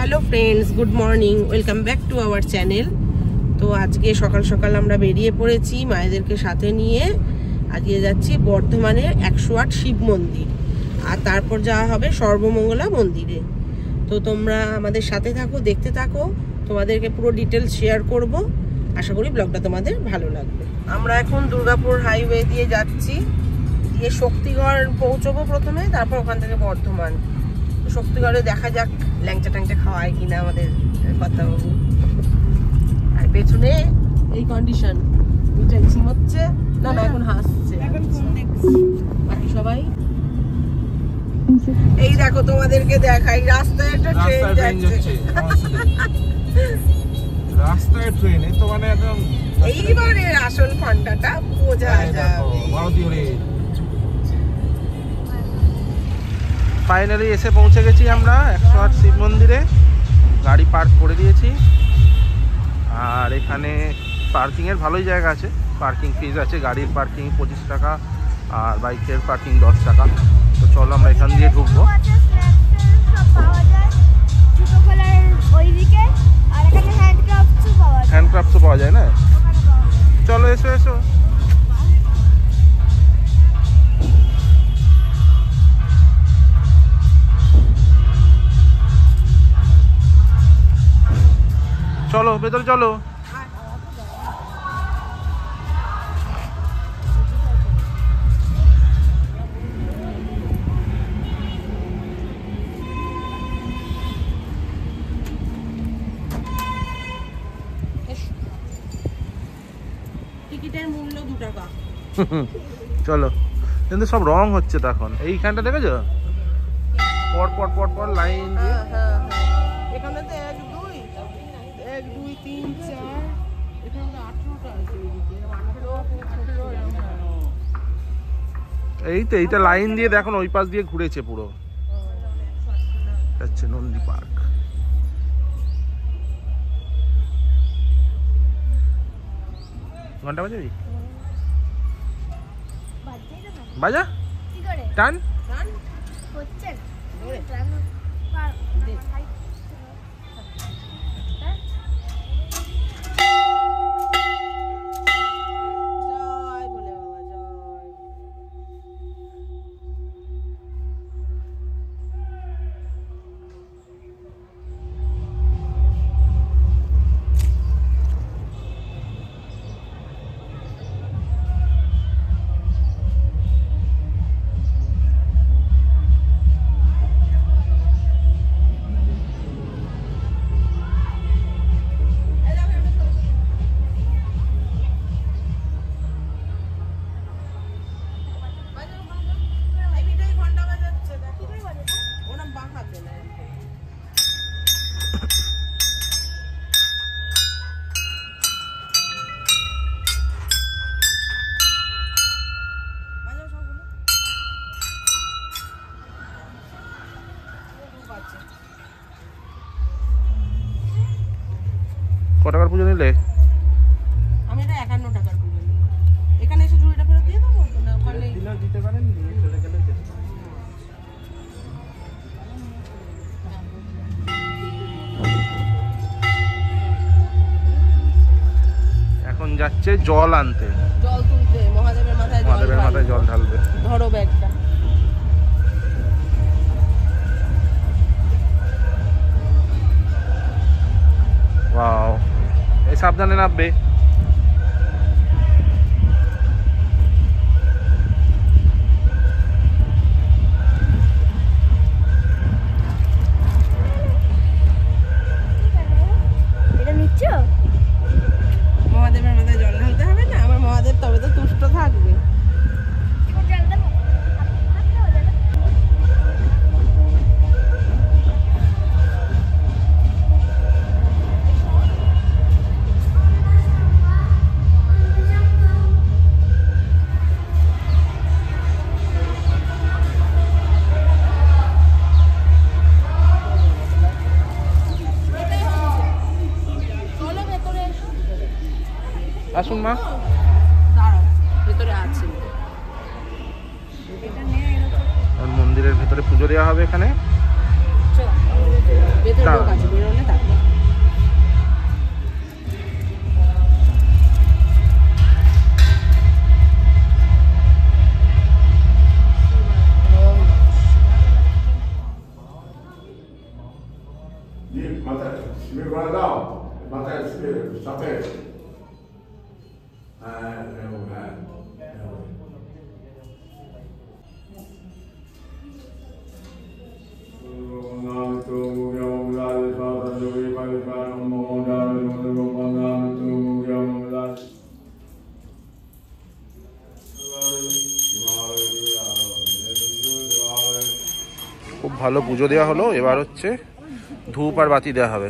Hello friends, good morning, welcome back to our channel. তো আজকে সকাল সকাল আমরা বেরিয়ে পড়েছি মায়েদেরকে সাথে নিয়ে। আজকে যাচ্ছি বর্ধমানের 108 শিব মন্দির, আর তারপর যাওয়া হবে সর্বমঙ্গলা মন্দিরে। তো তোমরা আমাদের সাথে থাকো, দেখতে থাকো, তোমাদেরকে পুরো ডিটেলস শেয়ার করব। আশা করি ব্লগটা তোমাদের ভালো লাগবে। আমরা এখন দুর্গাপুর হাইওয়ে দিয়ে যাচ্ছি, দিয়ে শক্তিগড় পৌঁছবো প্রথমে, তারপর ওখান থেকে বর্ধমান। শক্তিগড়ে দেখা যাক ল্যাংচা ট্যাংচা খাওয়ায় কিনা আমাদের কর্তাবাবু। আর পেছনে এই কন্ডিশন, ঝিম হচ্ছে না, এখন হাসছে বাকি সবাই। এই দেখো তোমাদেরকে দেখাই, রাস্তায় একটা ট্রেন যাচ্ছে। রাস্তায় ট্রেন, এই তো মানে একদম এইবারে আসল ফান্ডাটা বোঝা যাবে। ফাইনালি এসে পৌঁছে গেছি আমরা 108 শিব মন্দিরে। গাড়ি পার্ক করে দিয়েছি, আর এখানে পার্কিংয়ের ভালোই জায়গা আছে। পার্কিং ফিজ আছে, গাড়ির পার্কিং 25 টাকা আর বাইকের পার্কিং 10 টাকা। তো চলো আমরা এখান দিয়ে ঢুকবো। হ্যান্ডক্রাফটসও পাওয়া যায় না? চলো এসো এসো। চলো ভেতরে চলো। টিকিটের মূল্য 2 টাকা। চলো, কিন্তু সব রং হচ্ছে তো এখন। এইখানটা দেখেছো পর পর পর পর লাইন দিয়ে। এখানে তো 1 2 3 4, এখানে তো 18টা আছে। এই তো এইটা লাইন দিয়ে দেখো, ওই পাশ দিয়ে ঘুরেছে পুরো। যাচ্ছে নন্দী পার্ক। ঘন্টা বাজাবি? বাজা টান হচ্ছে কত টাকার পুজো নিলে? আমি এটা 51 টাকার পুজো নিই। এখানে এসে ঝুড়িটা ফেরত দিয়ে দেবো না? ওখানে দিতে পারেন, নিয়ে চলে গেলে যেতে পারেন। এখন যাচ্ছে জল আনতে, জল তুলতে, মহাদেবের মাথায় জল ঢালবে। ধরো ব্যাগটা। ওয়াও, এই সাবধানে নামবে। এটা নিচ্ছ? মহাদেবের মাথায় জল ঢালতে হবে না? আমার মহাদেব তবে তো তুষ্ট থাকবে। আসুন মা। দাঁড়াও, ভেতরে আছে। মন্দিরের ভেতরে পুজো দেওয়া হবে এখানে। ভেতরে লোক আছে। Mi guardavo, ma te sapevi. খুব ভালো পুজো দেওয়া হলো। এবার হচ্ছে ধূপ আর বাতি দেওয়া হবে।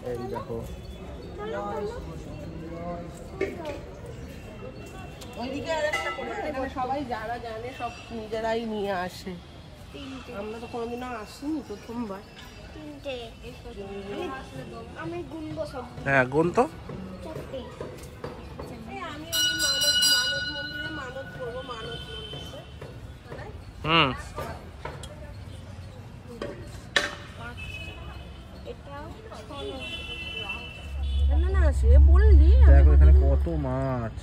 এই দেখো ওইদিকে আরেকটা করে এখানে সবাই যারা জানে সব নিজেরাই নিয়ে আসে। আমরা তো কোনোদিনও আসিনি, প্রথমবার। তিনটে আমি গুনবো সব। হ্যাঁ গুণ তো। চারটে। আমি মানত মন্দিরে মানত করবো, মানত মন্দিরে। হুম এটাও না না সে বললি দেখো এখানে কত মাছ।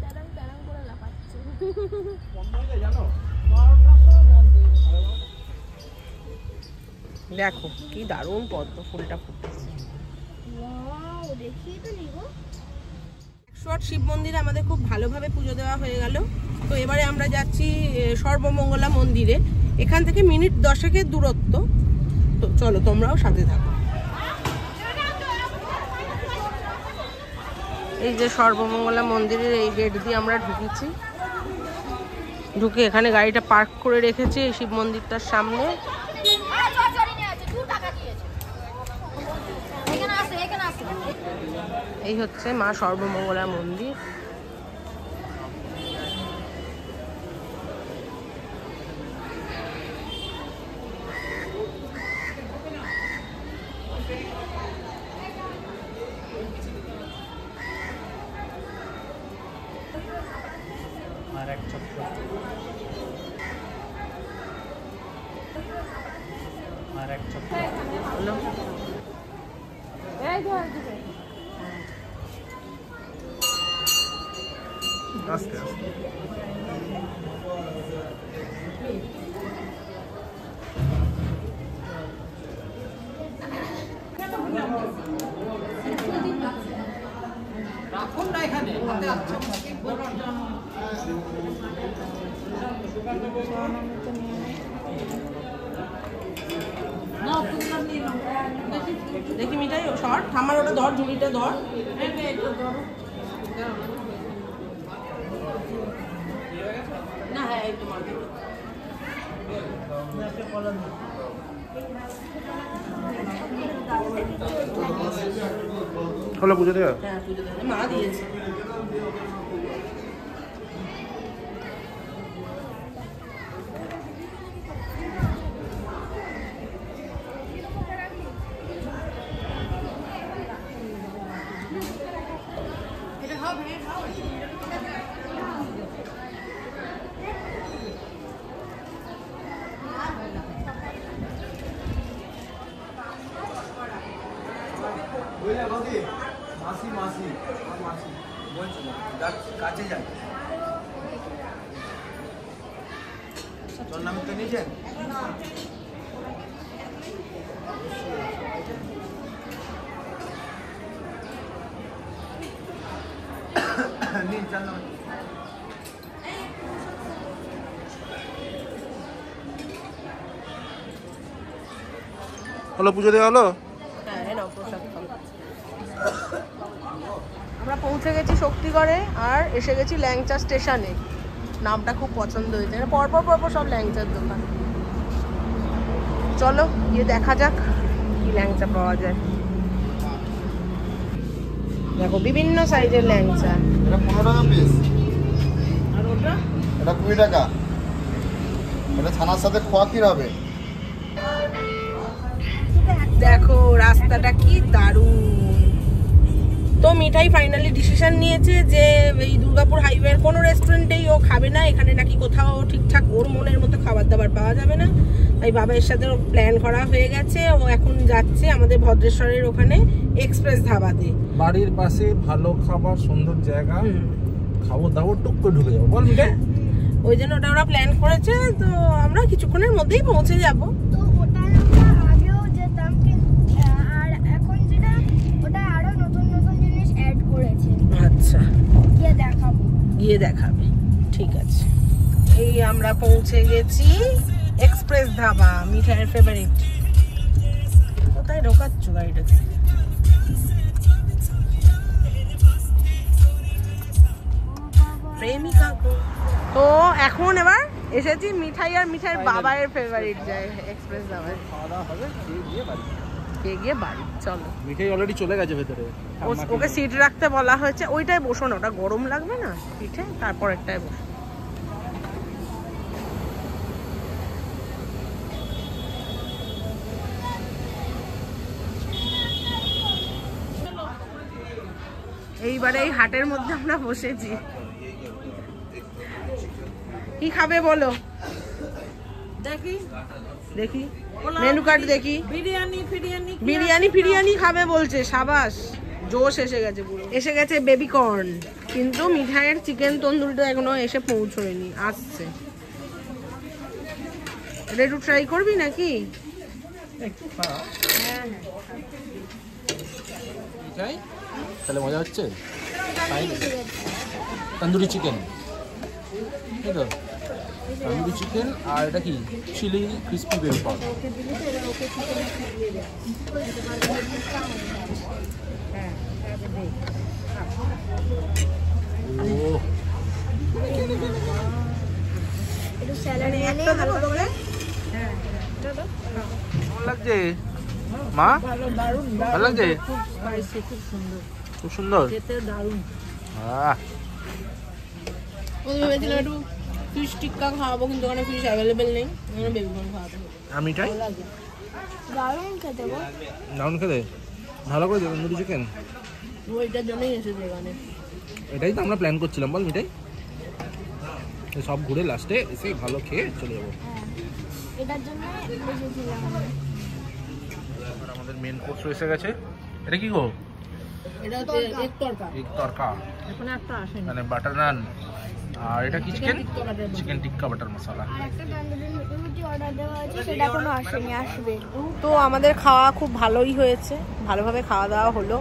তারাং তারাং করে লাফাচ্ছে। দেখো কি দারুণ পদ্ম ফুলটা ফুটেছে। ওয়াও, দেখিয়ে তো নিব। 108 শিব মন্দিরে আমাদের খুব ভালোভাবে পুজো দেওয়া হয়ে গেল। তো এবারে আমরা যাচ্ছি সর্বমঙ্গলা মন্দিরে। এখান থেকে মিনিট 10-এর দূরত্ব। তো চলো তোমরাও সাথে থাকো। এই যে সর্বমঙ্গলা মন্দিরের এই গেট দিয়ে আমরা ঢুকেছি। ঢুকে এখানে গাড়িটা পার্ক করে রেখেছি এই শিব মন্দিরটার সামনে। এই হচ্ছে মা সর্বমঙ্গলা মন্দির। আস্তে আস্তে রাখুন না এখানে হাতে আচ্ছা দেখি মিঠাই শর্ট আমার ওটা ধর, ঝুড়িটা ধর। না হ্যাঁ এই তোমার হলো পুজো দেওয়া। হ্যাঁ পুজো দেওয়া মা দিয়েছে। মাসি মাসি মাসি বলছি কাছে যান তোর নাম তো নিয়েছেন নিন চার নাম হলো পুজো দেওয়া হলো। আমরা পৌঁছে গেছি শক্তিগড়ে আর এসে গেছি ল্যাংচা স্টেশনে। নামটা খুব পছন্দ হয়েছে, পরপর পরপর সব ল্যাংচার দোকান। চলো গিয়ে দেখা যাক কি ল্যাংচা পাওয়া যায়। দেখো বিভিন্ন সাইজের ল্যাংচা। এটা 15 টাকা পিস, আর ওটা এটা 20 টাকা। এটা ছানার সাথে খোয়া কি হবে? দেখো রাস্তাটা কি দারুণ। তো মিঠাই ফাইনালি ডিসিশন নিয়েছে যে এই দুর্গাপুর হাইওয়ের কোনো রেস্টুরেন্টেই ও খাবে না। এখানে নাকি কোথাও ঠিকঠাক ওর মনের মতো খাবার দাবার পাওয়া যাবে না। তাই বাবার সাথে প্ল্যান করা হয়ে গেছে। ও এখন যাচ্ছে আমাদের ভদ্রেশ্বরের ওখানে এক্সপ্রেস ধাবাতে। বাড়ির পাশে ভালো খাবার, সুন্দর জায়গা, খাবো দাবো টুক করে ঢুকে যাবো। বল মিঠাই। ওই জন্য ওটা ওরা প্ল্যান করেছে। তো আমরা কিছু কিছুক্ষণের মধ্যেই পৌঁছে যাব। তো ওটা আমরা আগেও যেতাম আর এখন যেটা ওটা আরো নতুন নতুন জিনিস অ্যাড করেছে। আচ্ছা, গিয়ে দেখাবে, ঠিক আছে। এই আমরা পৌঁছে গেছি এক্সপ্রেস ধাবা, মিঠাইয়ের ফেভারিট। কোথায় ঢোকাচ্ছ গাড়িটাকে? প্রেমিকা। তো এখন এবার এসেছি মিঠাই আর মিঠাইয়ের বাবার ফেভারিট যায় এক্সপ্রেস ধাবায়। খাওয়া দাওয়া হবে, খেয়ে গিয়ে বাড়ি চলো। মিঠাই অলরেডি চলে গেছে ভেতরে। ওকে সিট রাখতে বলা হয়েছে, ওইটাই বসো না, ওটা গরম লাগবে না পিঠে, তারপর একটাই বসো। এইবারে এই হাটের মধ্যে আমরা বসেছি। কি খাবে বলো? দেখি দেখি মেনু কার্ড দেখি। বিরিয়ানি খাবে বলছে, সাবাস, জোশ এসে গেছে পুরো। এসে গেছে বেবি কর্ন, কিন্তু মিঠাইয়ের চিকেন তন্দুরিটা এখনো এসে পৌঁছয়নি, আসছে। এটা একটু ট্রাই করবি নাকি? তাহলে মজা হচ্ছে। তন্দুরি চিকেন, তন্দুরি চিকেন, আর এটা কি চিলি ক্রিস্পি বেবি কর্ন। একটু স্যালাড নিয়ে ভালো করে। কেমন লাগছে মা? ভালো লাগছে, খুব সুন্দর। ভেবেছিলাম একটু ফিশ টিক্কা খাওয়াবো, কিন্তু ওখানে ফিশ অ্যাভেলেবেল নেই, বেবি কর্ন খাওয়াতে হবে। আর মিঠাই দারুণ খেতে গো। দারুণ খেতে, ভালো করে দেবেন তন্দুরি চিকেন। ওইটার জন্যই এসেছে এখানে। এটাই তো আমরা প্ল্যান করছিলাম, বল মিঠাই, সব ঘুরে লাস্টে এসে ভালো খেয়ে চলে যাবো। এটার জন্য এসেছিলাম। আমাদের মেন কোর্স এসে গেছে। এটা কি গো? এটা এগ তরকা, এগ তরকা, এখন একটা আসেনি। মানে বাটার নান, আর এটা কি চিকেন? চিকেন টিক্কা বাটার মশলা। আর একটা তন্দুরি রুটি অর্ডার দেওয়া হয়েছে, সেটা এখনো আসেনি, আসবে। তো আমাদের খাওয়া খুব ভালোই হয়েছে, ভালোভাবে খাওয়া দাওয়া হলো।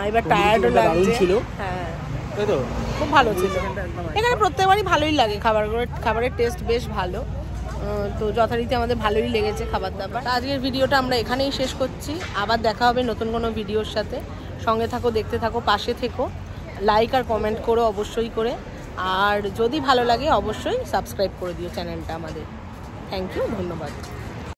এবার টায়ার্ডও লাগছে। হ্যাঁ, তাই তো, খুব ভালো ছিল। এখানে প্রত্যেকবারই ভালোই লাগে, খাবারের টেস্ট বেশ ভালো। তো যথারীতি আমাদের ভালোই লেগেছে খাবার দাবার। আজকের ভিডিওটা আমরা এখানেই শেষ করছি, আবার দেখা হবে নতুন কোনো ভিডিওর সাথে। সঙ্গে থাকো, দেখতে থাকো, পাশে থেকো, লাইক আর কমেন্ট করো অবশ্যই করে, আর যদি ভালো লাগে অবশ্যই সাবস্ক্রাইব করে দিও চ্যানেলটা আমাদের। থ্যাংক ইউ, ধন্যবাদ।